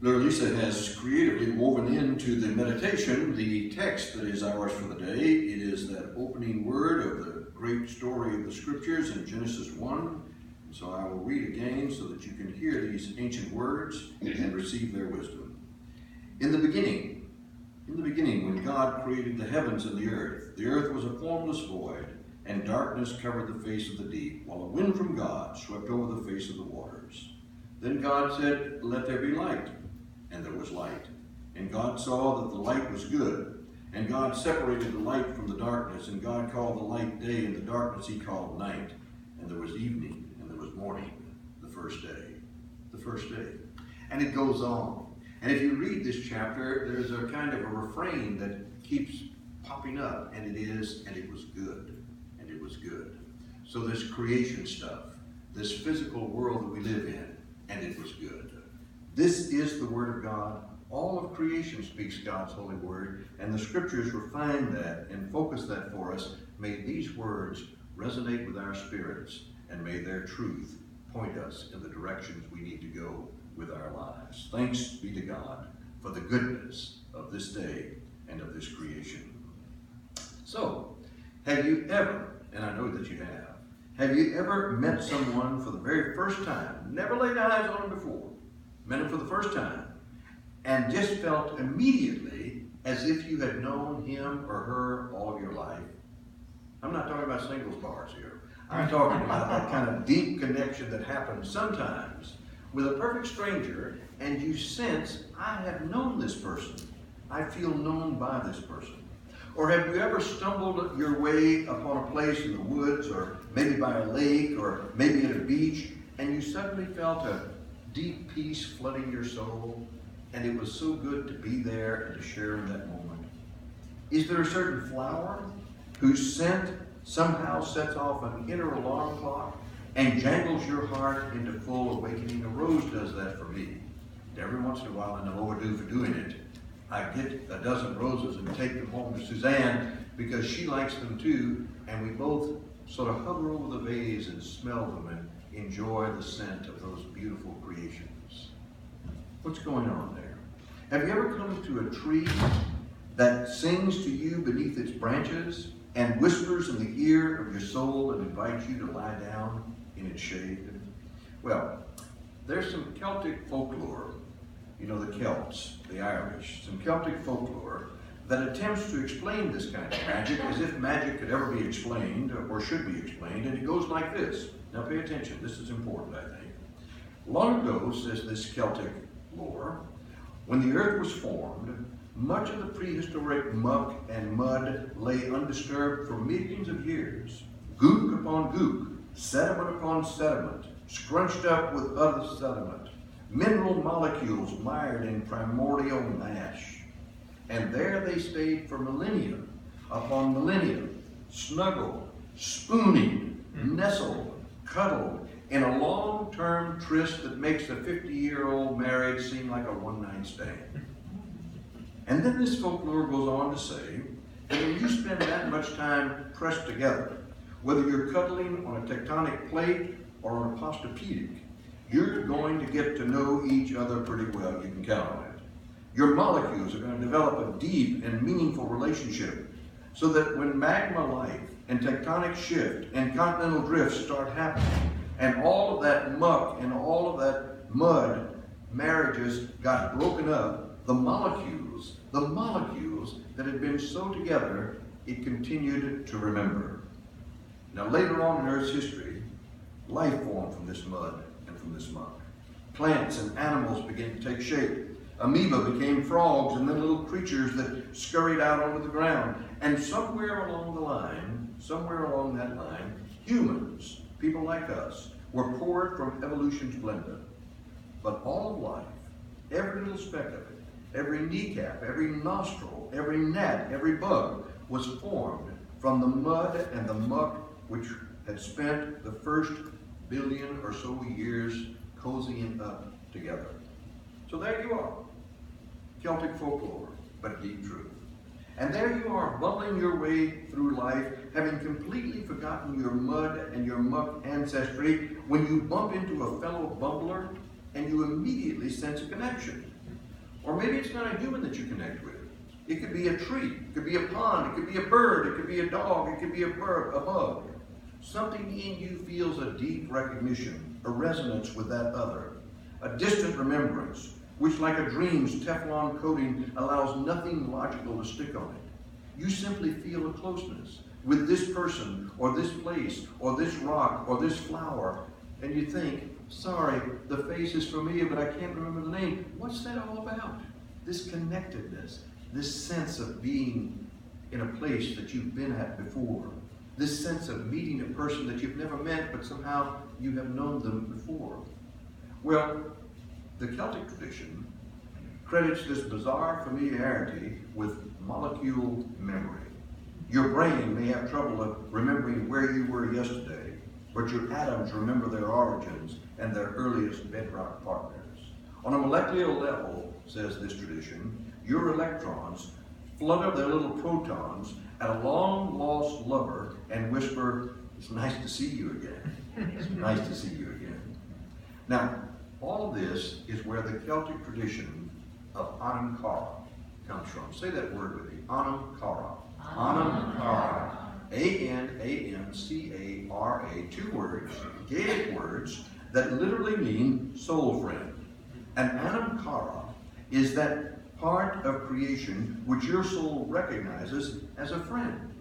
Lisa has creatively woven into the meditation the text that is ours for the day. It is that opening word of the great story of the scriptures in Genesis 1. So I will read again so that you can hear these ancient words and receive their wisdom. In the beginning, when God created the heavens and the earth was a formless void, and darkness covered the face of the deep, while a wind from God swept over the face of the waters. Then God said, "Let there be light." And there was light. And God saw that the light was good. And God separated the light from the darkness. And God called the light day, and the darkness he called night. And there was evening, and there was morning, the first day. The first day. And it goes on. And if you read this chapter, there's a kind of a refrain that keeps popping up. And it is, and it was good. And it was good. So this creation stuff, this physical world that we live in, and it was good. This is the Word of God. All of creation speaks God's holy word, and the scriptures refine that and focus that for us. May these words resonate with our spirits, and may their truth point us in the directions we need to go with our lives. Thanks be to God for the goodness of this day and of this creation. So, have you ever, and I know that you have you ever met someone for the very first time, never laid eyes on them before, met him for the first time, and just felt immediately as if you had known him or her all of your life? I'm not talking about singles bars here. I'm talking about that kind of deep connection that happens sometimes with a perfect stranger, and you sense, I have known this person. I feel known by this person. Or have you ever stumbled your way upon a place in the woods, or maybe by a lake, or maybe at a beach, and you suddenly felt a deep peace flooding your soul, and it was so good to be there and to share in that moment? Is there a certain flower whose scent somehow sets off an inner alarm clock and jangles your heart into full awakening? A rose does that for me. And every once in a while, and I'm overdue for doing it, I get a dozen roses and take them home to Suzanne because she likes them too, and we both sort of hover over the vase and smell them and enjoy the scent of those beautiful creations. What's going on there? Have you ever come to a tree that sings to you beneath its branches and whispers in the ear of your soul and invites you to lie down in its shade? Well, there's some Celtic folklore, you know, the Celts, the Irish, some Celtic folklore that attempts to explain this kind of magic as if magic could ever be explained or should be explained, and it goes like this. Now pay attention, this is important, I think. Long ago, says this Celtic lore, when the earth was formed, much of the prehistoric muck and mud lay undisturbed for millions of years. Gook upon gook, sediment upon sediment, scrunched up with other sediment, mineral molecules mired in primordial mash. And there they stayed for millennia upon millennia, snuggled, spooning, nestled, cuddled, in a long-term tryst that makes a 50-year-old marriage seem like a one-night stand. And then this folklore goes on to say that when you spend that much time pressed together, whether you're cuddling on a tectonic plate or on a Posturepedic, you're going to get to know each other pretty well. You can count on it. Your molecules are going to develop a deep and meaningful relationship so that when magma life and tectonic shift and continental drifts start happening and all of that muck and all of that mud marriages got broken up, the molecules that had been so together, it continued to remember. Now later on in Earth's history, life formed from this mud and from this muck. Plants and animals began to take shape. Amoeba became frogs and then little creatures that scurried out onto the ground. And somewhere along that line, humans, people like us, were poured from evolution's blender. But all of life, every little speck of it, every kneecap, every nostril, every gnat, every bug, was formed from the mud and the muck which had spent the first billion or so years cozying up together. So there you are, Celtic folklore, but deep truth. And there you are, bumbling your way through life, having completely forgotten your mud and your muck ancestry, when you bump into a fellow bumbler and you immediately sense a connection. Or maybe it's not a human that you connect with. It could be a tree, it could be a pond, it could be a bird, it could be a dog, it could be a bug. Something in you feels a deep recognition, a resonance with that other, a distant remembrance, which like a dream's Teflon coating allows nothing logical to stick on it. You simply feel a closeness with this person, or this place, or this rock, or this flower, and you think, sorry, the face is familiar, but I can't remember the name. What's that all about? This connectedness, this sense of being in a place that you've been at before, this sense of meeting a person that you've never met, but somehow you have known them before. Well, the Celtic tradition credits this bizarre familiarity with molecule memory. Your brain may have trouble remembering where you were yesterday, but your atoms remember their origins and their earliest bedrock partners. On a molecular level, says this tradition, your electrons flutter their little protons at a long-lost lover and whisper, "It's nice to see you again. It's nice to see you again." Now, all of this is where the Celtic tradition of Anam Cara comes from. Say that word with me, Anam Cara. Anam Cara. A-N-A-M-C-A-R-A, 2 words, Gaelic words that literally mean soul friend. And Anam Cara is that part of creation which your soul recognizes as a friend.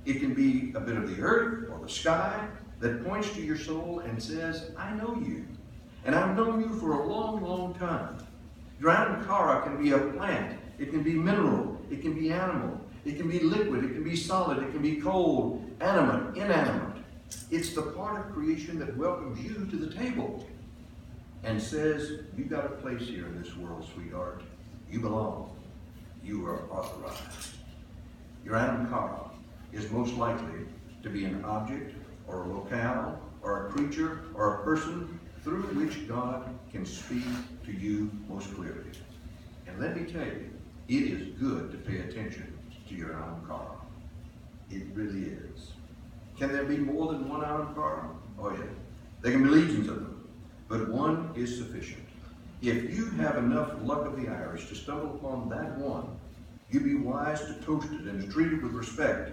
It can be a bit of the earth or the sky that points to your soul and says, I know you, and I've known you for a long, long time. Your Anam Cara can be a plant, it can be mineral, it can be animal, it can be liquid, it can be solid, it can be cold, animate, inanimate. It's the part of creation that welcomes you to the table and says, you got a place here in this world, sweetheart. You belong. You are authorized. Your Anam Cara is most likely to be an object or a locale or a creature or a person through which God can speak to you most clearly. And let me tell you, it is good to pay attention to your Anam Cara. It really is. Can there be more than one Anam Cara? Oh yeah. There can be legions of them, but one is sufficient. If you have enough luck of the Irish to stumble upon that one, you be wise to toast it and to treat it with respect,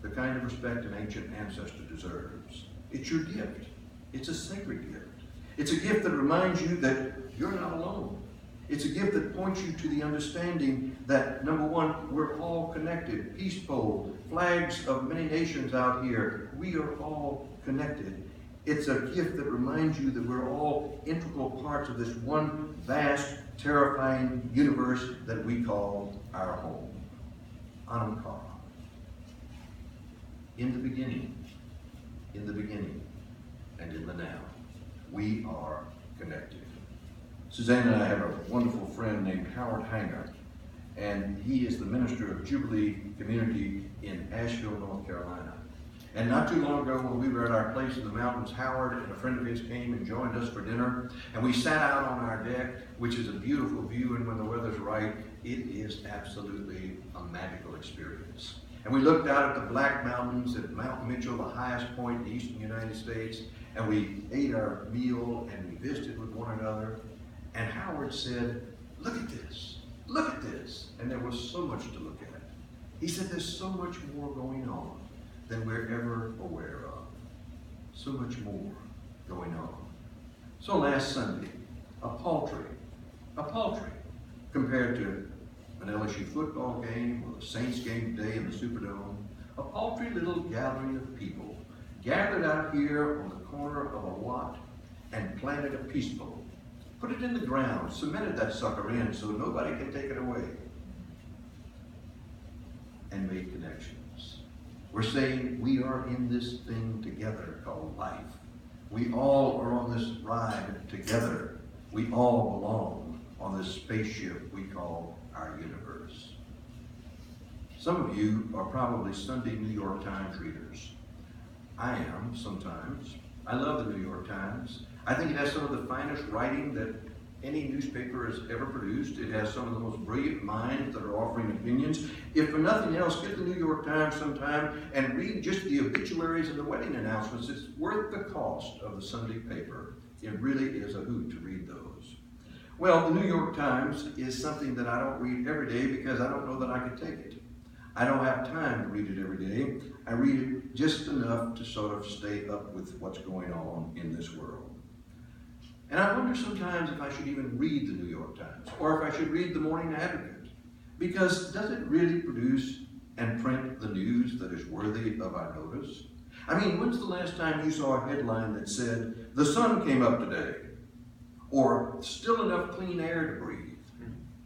the kind of respect an ancient ancestor deserves. It's your gift. It's a sacred gift. It's a gift that reminds you that you're not alone. It's a gift that points you to the understanding that, number one, we're all connected. Peace pole, flags of many nations out here, we are all connected. It's a gift that reminds you that we're all integral parts of this one vast, terrifying universe that we call our home. Anam Cara. In the beginning, and in the now, we are connected. Suzanne and I have a wonderful friend named Howard Hanger, and he is the minister of Jubilee Community in Asheville, North Carolina. And not too long ago, when we were at our place in the mountains, Howard and a friend of his came and joined us for dinner, and we sat out on our deck, which is a beautiful view, and when the weather's right, it is absolutely a magical experience. And we looked out at the Black Mountains at Mount Mitchell, the highest point in the eastern United States, and we ate our meal and we visited with one another. And Howard said, look at this, and there was so much to look at. He said there's so much more going on than we're ever aware of. So much more going on. So last Sunday, a paltry, compared to an LSU football game or the Saints game today in the Superdome, a paltry little gathering of people gathered out here on the corner of a lot and planted a peace pole. Put it in the ground, cemented that sucker in so nobody can take it away, and made connections. We're saying we are in this thing together called life. We all are on this ride together. We all belong on this spaceship we call our universe. Some of you are probably Sunday New York Times readers. I am sometimes. I love the New York Times. I think it has some of the finest writing that any newspaper has ever produced. It has some of the most brilliant minds that are offering opinions. If for nothing else, get the New York Times sometime and read just the obituaries and the wedding announcements. It's worth the cost of the Sunday paper. It really is a hoot to read those. Well, the New York Times is something that I don't read every day because I don't know that I could take it. I don't have time to read it every day. I read it just enough to sort of stay up with what's going on in this world. And I wonder sometimes if I should even read the New York Times, or if I should read the Morning Advocate, because does it really produce and print the news that is worthy of our notice? I mean, when's the last time you saw a headline that said, "The sun came up today," or "Still enough clean air to breathe,"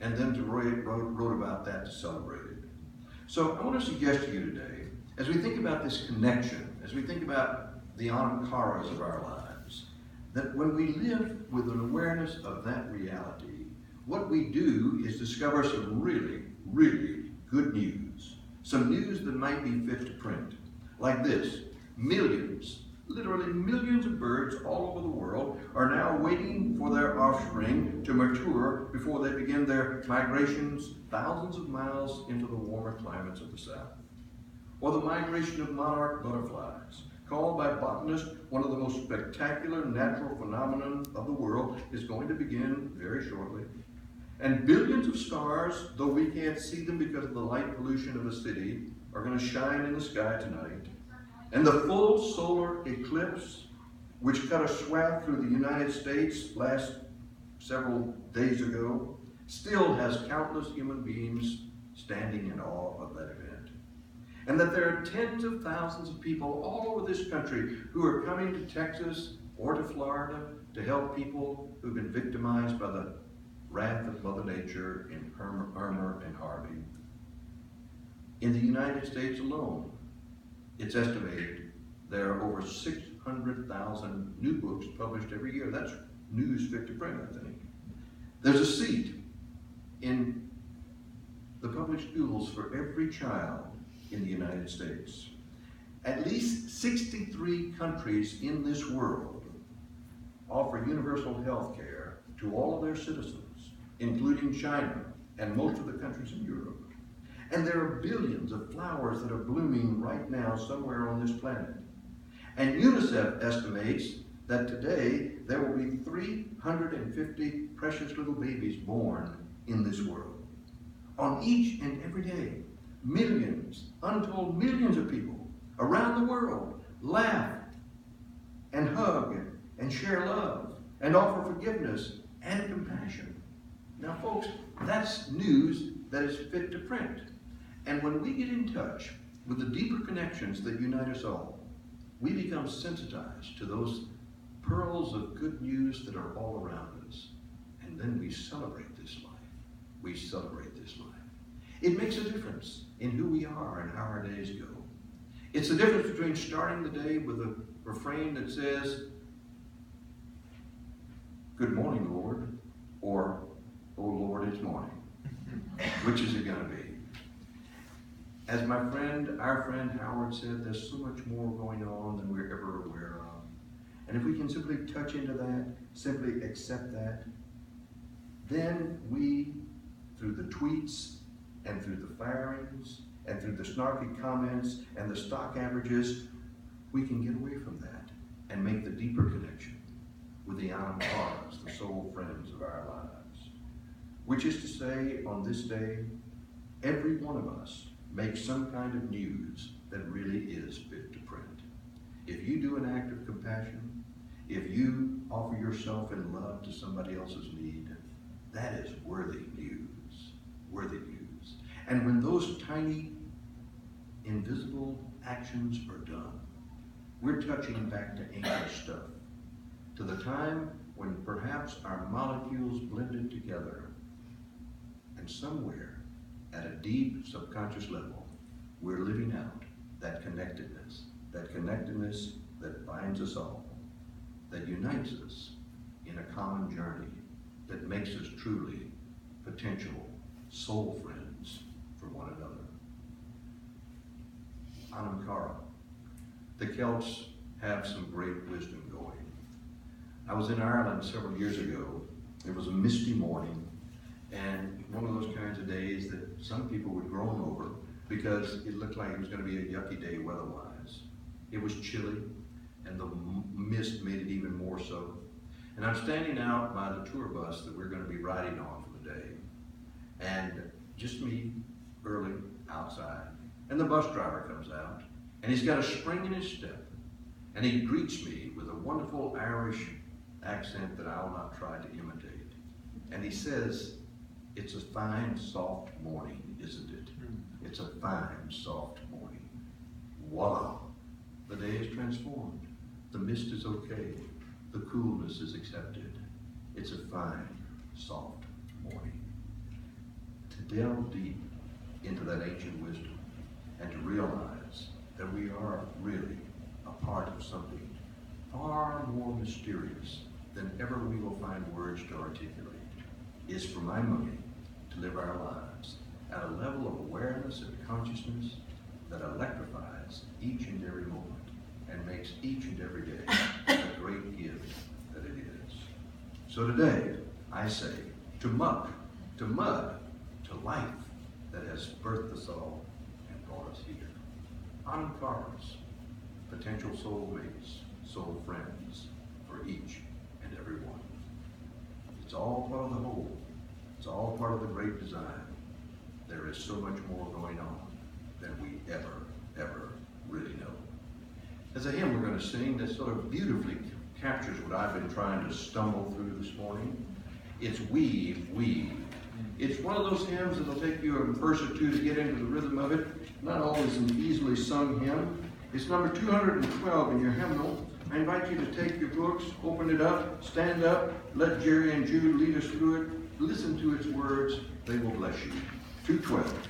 and then wrote about that to celebrate it? So I want to suggest to you today, as we think about this connection, as we think about the anamkaras of our lives, that when we live with an awareness of that reality, what we do is discover some really, really good news. Some news that might be fit to print. Like this: millions, literally millions of birds all over the world are now waiting for their offspring to mature before they begin their migrations thousands of miles into the warmer climates of the south. Or the migration of monarch butterflies, called by botanists one of the most spectacular natural phenomenon of the world, is going to begin very shortly. And billions of stars, though we can't see them because of the light pollution of a city, are going to shine in the sky tonight. And the full solar eclipse, which cut a swath through the United States last several days ago, still has countless human beings standing in awe of that event. And that there are tens of thousands of people all over this country who are coming to Texas or to Florida to help people who've been victimized by the wrath of Mother Nature in Irma and Harvey. In the United States alone, it's estimated there are over 600,000 new books published every year. That's news fit to print, I think. There's a seat in the public schools for every child in the United States. At least 63 countries in this world offer universal health care to all of their citizens, including China and most of the countries in Europe. And there are billions of flowers that are blooming right now somewhere on this planet. And UNICEF estimates that today there will be 350 precious little babies born in this world. On each and every day, millions, untold millions of people around the world laugh and hug and share love and offer forgiveness and compassion. Now, folks, that's news that is fit to print. And when we get in touch with the deeper connections that unite us all, we become sensitized to those pearls of good news that are all around us. And then we celebrate this life. We celebrate this life. It makes a difference in who we are and how our days go. It's the difference between starting the day with a refrain that says, "Good morning, Lord," or, "Oh Lord, it's morning." Which is it going to be? As our friend Howard said, there's so much more going on than we're ever aware of. And if we can simply touch into that, simply accept that, then we, through the tweets and through the firings and through the snarky comments and the stock averages, we can get away from that and make the deeper connection with the anamkaras, the soul friends of our lives. Which is to say, on this day, every one of us makes some kind of news that really is fit to print. If you do an act of compassion, if you offer yourself in love to somebody else's need, that is worthy news, worthy news. And when those tiny, invisible actions are done, we're touching back to ancient stuff, to the time when perhaps our molecules blended together, and somewhere at a deep subconscious level, we're living out that connectedness that binds us all, that unites us in a common journey, that makes us truly potential soul friends for one another. Anamkara. The Celts have some great wisdom going. I was in Ireland several years ago. It was a misty morning, and one of those kinds of days that some people would groan over because it looked like it was going to be a yucky day weather-wise. It was chilly, and the mist made it even more so. And I'm standing out by the tour bus that we're going to be riding on for the day. And just me, early, outside. And the bus driver comes out, and he's got a spring in his step. And he greets me with a wonderful Irish accent that I'll not try to imitate. And he says, "It's a fine, soft morning, isn't it? It's a fine, soft morning." Voila! The day is transformed. The mist is okay. The coolness is accepted. It's a fine, soft morning. To delve deep into that ancient wisdom and to realize that we are really a part of something far more mysterious than ever we will find words to articulate is for my money to live our lives at a level of awareness and consciousness that electrifies each and every moment and makes each and every day the great gift that it is. So today, I say, to muck, to mud, to life that has birthed us all and brought us here. On cars, potential soulmates, soul friends for each and every one. It's all part of the whole. It's all part of the great design. There is so much more going on than we ever really know. There's a hymn we're going to sing that sort of beautifully captures what I've been trying to stumble through this morning. It's Weave, Weave. It's one of those hymns that'll take you a verse or two to get into the rhythm of it. Not always an easily sung hymn. It's number 212 in your hymnal. I invite you to take your books, open it up, stand up, let Jerry and Jude lead us through it. Listen to its words. They will bless you. 212.